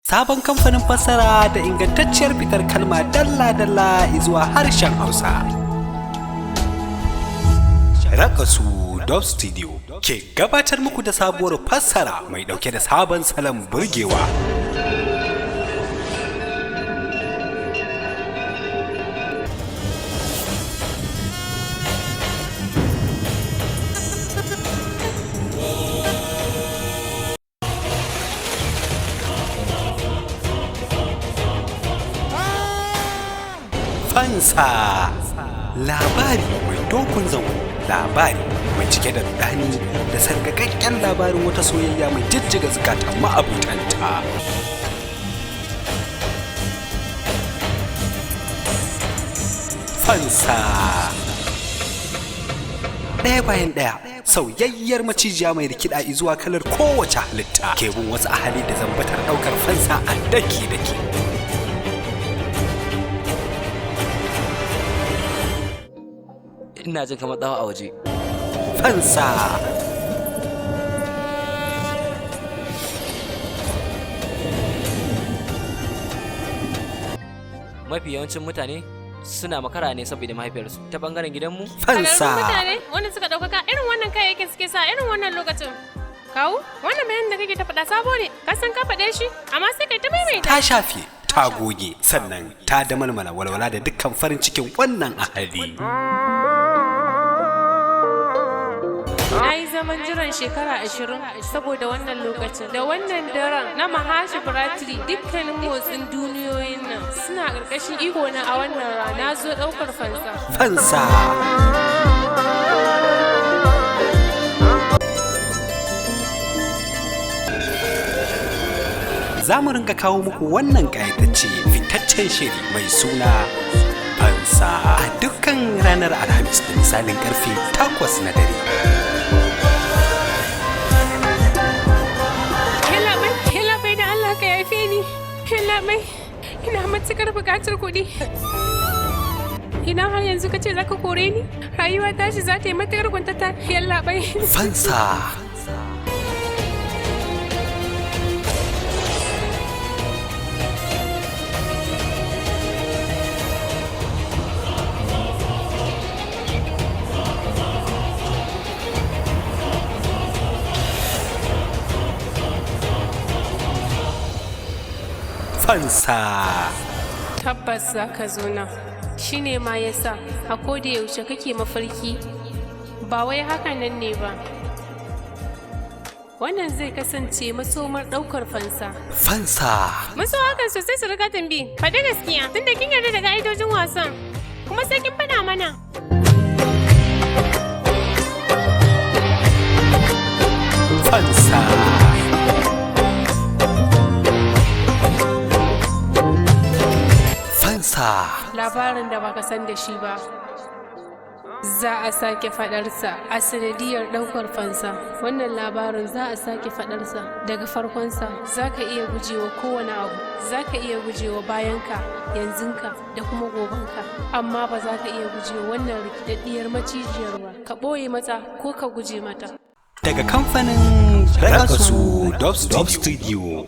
Sabon kamfanin fassara da ingantacciyar fitar kalma dalla-dalla zuwa harshen Hausa. Rakasu Dub Studio ke gabatar muku da sabuwar fassara mai dauke da sabon salon burgewa. Fansa labari mai dokun zango, labari mai cike da rudani da sargagaggen labarin wata soyayya mai jijjiga zukatan ma'abutanta. Fansa ɗaya bayan ɗaya, sauyayyar macijiya mai rikida zuwa kalar kowace halitta ke bin wasu ahali da zambatar ɗaukar fansa a daki-daki. Ina jin kamar tsawa a waje. Fansa mafi yawancin mutane suna makara ne saboda mahaifiyarsu ta bangaren gidanmu. Fansa mutane wanda suka ɗaukaka irin wannan kayayyakin suke sa irin wannan lokacin. Kawu, wannan bayanin da kake ta faɗa sabo ne, ka san ka faɗe shi, amma sai kai ta maimaita. ta shafe, ta goge, sannan ta damalmala walwala da dukkan farin cikin wannan ahali. Na yi zaman jiran shekara 20 saboda wannan lokacin. Da wannan daren na Mahashi Bratri dukkanin motsin duniyoyin nan suna ƙarƙashin iko na a wannan rana zo ɗaukar fansa. Fansa za mu ringa kawo muku wannan ƙayatacce fitaccen shiri mai suna Fansa a dukkan ranar Alhamis da misalin karfe 8 na dare. Labai, ina matuƙar buƙatar kuɗi. Ina har yanzu ka ce za ka kore ni? Rayuwa tashi za ta yi matuƙar kuntata, yallaɓai. Fansa Fansa Tabbas za ka zo nan. Shi ne ma ya sa a koda yaushe kake mafarki, ba wai haka nan ne ba. Wannan zai kasance masomar ɗaukar fansa. Fansa Maso hakan sosai su riga tambi. Faɗi gaskiya, tunda kin yarda da ka'idojin wasan. Kuma sai kin faɗa mana. Fansa Labarin da baka san da shi ba za a sake fadarsa a sanadiyar daukar fansa. Wannan labarin za a sake fadarsa daga farkonsa. Za ka iya gujewa kowane abu, za ka iya gujewa bayanka, yanzunka da kuma gobanka, amma ba za ka iya gujewa wannan rikidaddiyar macijiyar ba. Ka ɓoye mata ko ka guje mata. daga kamfanin Rakasu Dub Studio.